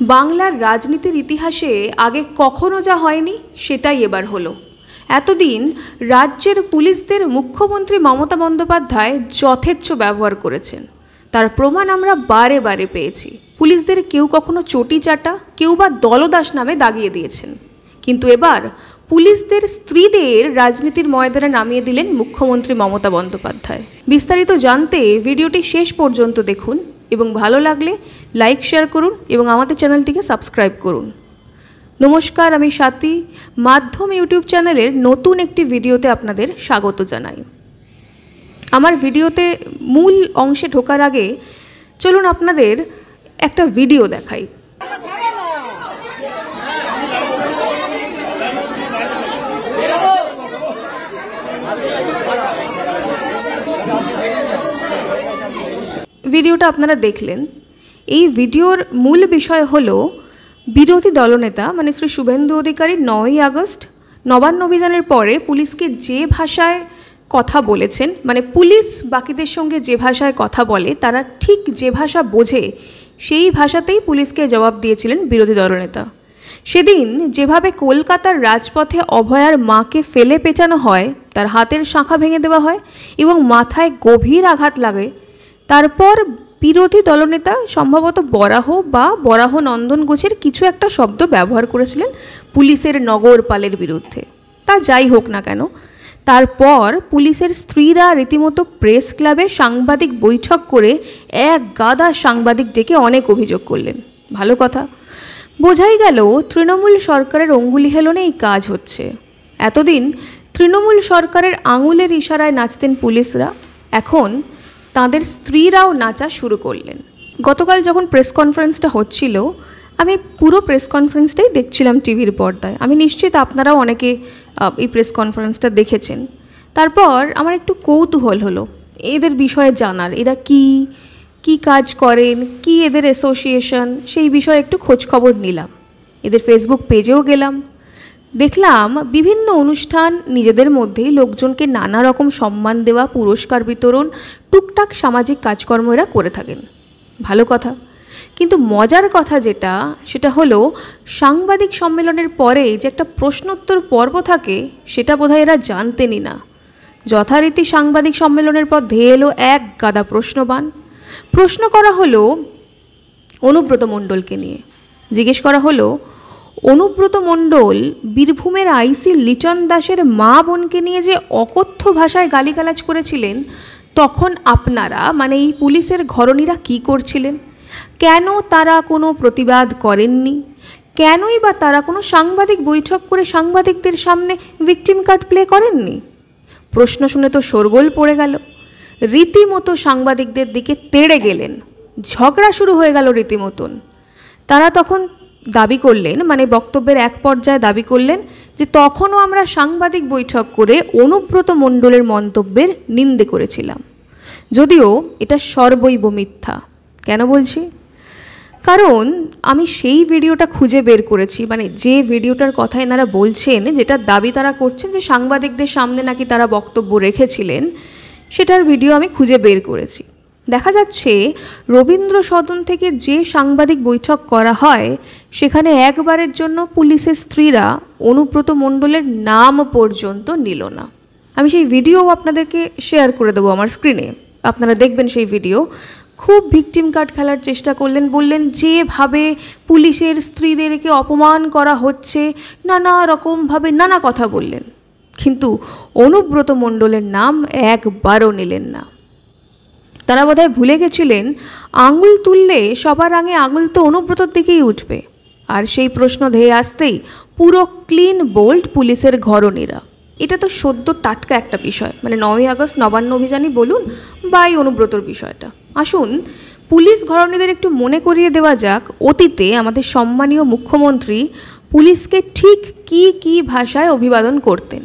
বাংলার রাজনীতির ইতিহাসে আগে কখনো যা হয়নি সেটাই এবার হলো। এতদিন রাজ্যের পুলিশদের মুখ্যমন্ত্রী মমতা বন্দ্যোপাধ্যায় যথেচ্ছ ব্যবহার করেছেন, তার প্রমাণ আমরা বারে বারে পেয়েছি। পুলিশদের কেউ কখনো চটি চাটা, কেউ বা দলদাস নামে দাগিয়ে দিয়েছেন, কিন্তু এবার পুলিশদের স্ত্রীদের রাজনীতির ময়দানে নামিয়ে দিলেন মুখ্যমন্ত্রী মমতা বন্দ্যোপাধ্যায়। বিস্তারিত জানতে ভিডিওটি শেষ পর্যন্ত দেখুন এবং ভালো লাগলে লাইক শেয়ার করুন এবং আমাদের চ্যানেলটিকে সাবস্ক্রাইব করুন। নমস্কার, আমি স্বাতী, মাধ্যম ইউটিউব চ্যানেলের নতুন একটি ভিডিওতে আপনাদের স্বাগত জানাই। আমার ভিডিওতে মূল অংশে ঢোকার আগে চলুন আপনাদের একটা ভিডিও দেখাই। ভিডিওটা আপনারা দেখলেন। এই ভিডিওর মূল বিষয় হলো বিরোধী দলনেতা মানে শ্রী শুভেন্দু অধিকারী 9ই আগস্ট নবান্ন অভিযানের পরে পুলিশকে যে ভাষায় কথা বলেছেন, মানে পুলিশ বাকিদের সঙ্গে যে ভাষায় কথা বলে তারা ঠিক যে ভাষা বোঝে সেই ভাষাতেই পুলিশকে জবাব দিয়েছিলেন বিরোধী দলনেতা। সেদিন যেভাবে কলকাতার রাজপথে অভয়ার মাকে ফেলে পেঁচানো হয়, তার হাতের শাঁখা ভেঙে দেওয়া হয় এবং মাথায় গভীর আঘাত লাগে, তারপর বিরোধী দলনেতা সম্ভবত বরাহ বা বরাহ নন্দন গোছের কিছু একটা শব্দ ব্যবহার করেছিলেন পুলিশের নগরপালের বিরুদ্ধে। তা যাই হোক না কেন, তারপর পুলিশের স্ত্রীরা রীতিমতো প্রেস ক্লাবে সাংবাদিক বৈঠক করে এক গাদা সাংবাদিক ডেকে অনেক অভিযোগ করলেন। ভালো কথা, বোঝাই গেল তৃণমূল সরকারের অঙ্গুলি হেলনেই কাজ হচ্ছে। এতদিন তৃণমূল সরকারের আঙুলের ইশারায় নাচতেন পুলিশরা, এখন তাদের স্ত্রীরাও নাচা শুরু করলেন। গতকাল যখন প্রেস কনফারেন্সটা হচ্ছিল, আমি পুরো প্রেস কনফারেন্সটাই দেখছিলাম টিভির পর্দায়। আমি নিশ্চিত আপনারাও অনেকে এই প্রেস কনফারেন্সটা দেখেছেন। তারপর আমার একটু কৌতূহল হলো এদের বিষয়ে জানার, এরা কি কাজ করেন, কি এদের অ্যাসোসিয়েশন, সেই বিষয়ে একটু খোঁজখবর নিলাম। এদের ফেসবুক পেজেও গেলাম, দেখলাম বিভিন্ন অনুষ্ঠান, নিজেদের মধ্যেই লোকজনকে নানা রকম সম্মান দেওয়া, পুরস্কার বিতরণ, টুকটাক সামাজিক কাজকর্ম এরা করে থাকেন। ভালো কথা, কিন্তু মজার কথা সেটা হলো সাংবাদিক সম্মেলনের পরে যে একটা প্রশ্নোত্তর পর্ব থাকে সেটা বোধহয় এরা জানতেনই না। যথারীতি সাংবাদিক সম্মেলনের পর ধেয়ে এলো এক গাদা প্রশ্ন করা হলো অনুব্রত মণ্ডলকে নিয়ে। জিজ্ঞেস করা হলো, অনুব্রত মণ্ডল বীরভূমের আইসি লিটন দাসের মা বোনকে নিয়ে যে অকথ্য ভাষায় গালিগালাজ করেছিলেন, তখন আপনারা মানে এই পুলিশের ঘরণীরা কি করছিলেন? কেন তারা কোনো প্রতিবাদ করেননি? কেনই বা তারা কোনো সাংবাদিক বৈঠক করে সাংবাদিকদের সামনে ভিকটিম কার্ড প্লে করেননি? প্রশ্ন শুনে তো শোরগোল পড়ে গেল, রীতিমতো সাংবাদিকদের দিকে তেড়ে গেলেন, ঝগড়া শুরু হয়ে গেল রীতিমতন। তারা তখন দাবি করলেন, মানে বক্তব্যের এক পর্যায়ে দাবি করলেন যে তখনও আমরা সাংবাদিক বৈঠক করে অনুব্রত মণ্ডলের মন্তব্যের নিন্দে করেছিলাম, যদিও এটা সর্বৈব মিথ্যা। কেন বলছি? কারণ আমি সেই ভিডিওটা খুঁজে বের করেছি, মানে যে ভিডিওটার কথা এনারা বলছেন, যেটা দাবি তারা করছেন যে সাংবাদিকদের সামনে নাকি তারা বক্তব্য রেখেছিলেন, সেটার ভিডিও আমি খুঁজে বের করেছি। দেখা যাচ্ছে রবীন্দ্র সদন থেকে যে সাংবাদিক বৈঠক করা হয় সেখানে একবারের জন্য পুলিশের স্ত্রীরা অনুব্রত মণ্ডলের নাম পর্যন্ত নিল না। আমি সেই ভিডিও আপনাদেরকে শেয়ার করে দেবো আমার স্ক্রিনে, আপনারা দেখবেন সেই ভিডিও। খুব ভিকটিম কার্ড খেলার চেষ্টা করলেন, বললেন যেভাবে পুলিশের স্ত্রীদেরকে অপমান করা হচ্ছে, নানা রকমভাবে নানা কথা বললেন, কিন্তু অনুব্রত মণ্ডলের নাম একবারও নিলেন না। তারা বোধহয় ভুলে গেছিলেন আঙুল তুললে সবার আগে আঙুল তো অনুব্রতর দিকেই উঠবে, আর সেই প্রশ্ন ধেয়ে আসতেই পুরো ক্লিন বোল্ড পুলিশের ঘরণীরা। এটা তো সদ্য টাটকা একটা বিষয়, মানে 9ই আগস্ট নবান্ন অভিযানই বলুন বা এই অনুব্রতর বিষয়টা। আসুন পুলিশ ঘরণীদের একটু মনে করিয়ে দেওয়া যাক, অতীতে আমাদের সম্মানীয় মুখ্যমন্ত্রী পুলিশকে ঠিক কি ভাষায় অভিবাদন করতেন।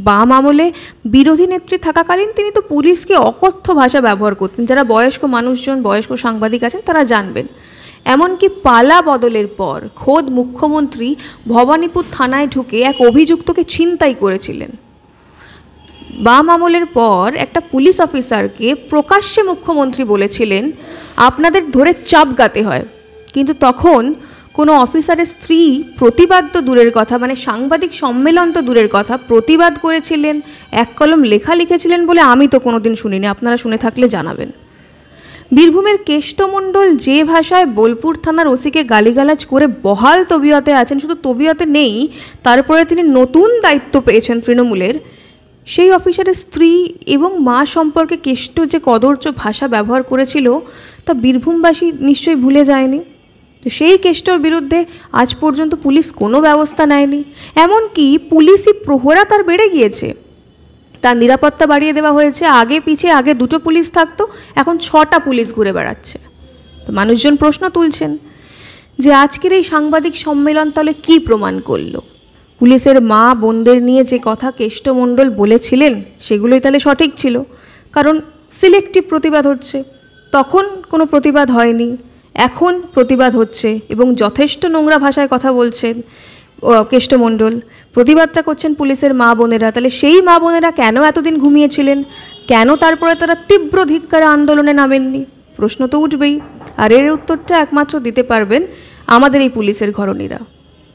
বাম আমলে বিরোধী নেত্রী থাকাকালীন তিনি তো পুলিশকে অকথ্য ভাষা ব্যবহার করতেন। যারা বয়স্ক মানুষজন, বয়স্ক সাংবাদিক আছেন তারা জানবেন। এমনকি পালা বদলের পর খোদ মুখ্যমন্ত্রী ভবানীপুর থানায় ঢুকে এক অভিযুক্তকে ছিনতাই করেছিলেন। বাম আমলের পর একটা পুলিশ অফিসারকে প্রকাশ্যে মুখ্যমন্ত্রী বলেছিলেন আপনাদের ধরে চাপগাতে হয়, কিন্তু তখন কোনো অফিসারের স্ত্রী প্রতিবাদ তো দূরের কথা, মানে সাংবাদিক সম্মেলন তো দূরের কথা, প্রতিবাদ করেছিলেন, এক কলম লেখা লিখেছিলেন বলে আমি তো কোনোদিন শুনিনি, আপনারা শুনে থাকলে জানাবেন। বীরভূমের কেষ্টমণ্ডল যে ভাষায় বোলপুর থানার ওসিকে গালিগালাজ করে বহাল তবিয়তে আছেন, শুধু তবিয়তে নেই, তারপরে তিনি নতুন দায়িত্ব পেয়েছেন তৃণমূলের, সেই অফিসারের স্ত্রী এবং মা সম্পর্কে কেষ্ট যে কদর্য ভাষা ব্যবহার করেছিল তা বীরভূমবাসী নিশ্চয়ই ভুলে যায়নি। তো সেই কেষ্টর বিরুদ্ধে আজ পর্যন্ত পুলিশ কোনো ব্যবস্থা নেয়নি, এমনকি পুলিশি প্রহরা তার বেড়ে গিয়েছে, তার নিরাপত্তা বাড়িয়ে দেওয়া হয়েছে। আগে 2টো পুলিশ থাকতো, এখন 6টা পুলিশ ঘুরে বেড়াচ্ছে। তো মানুষজন প্রশ্ন তুলছেন যে আজকের এই সাংবাদিক সম্মেলন তাহলে কী প্রমাণ করলো? পুলিশের মা বোনদের নিয়ে যে কথা কেষ্টমণ্ডল বলেছিলেন সেগুলোই তাহলে সঠিক ছিল, কারণ সিলেক্টিভ প্রতিবাদ হচ্ছে, তখন কোনো প্রতিবাদ হয়নি, এখন প্রতিবাদ হচ্ছে এবং যথেষ্ট নোংরা ভাষায় কথা বলছেন কেষ্টমণ্ডল, প্রতিবাদটা করছেন পুলিশের মা বোনেরা। তাহলে সেই মা বোনেরা কেন এতদিন ঘুমিয়েছিলেন? কেন তারপরে তারা তীব্র ধিক্কারে আন্দোলনে নামেননি? প্রশ্ন তো উঠবেই, আর এর উত্তরটা একমাত্র দিতে পারবেন আমাদের এই পুলিশের ঘরণীরা।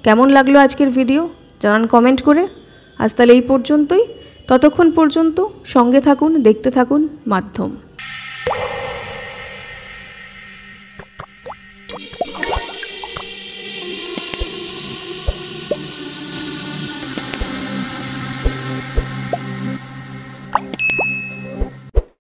কেমন লাগলো আজকের ভিডিও জানান কমেন্ট করে। আজ তাহলে এই পর্যন্তই, ততক্ষণ পর্যন্ত সঙ্গে থাকুন, দেখতে থাকুন মাধ্যম।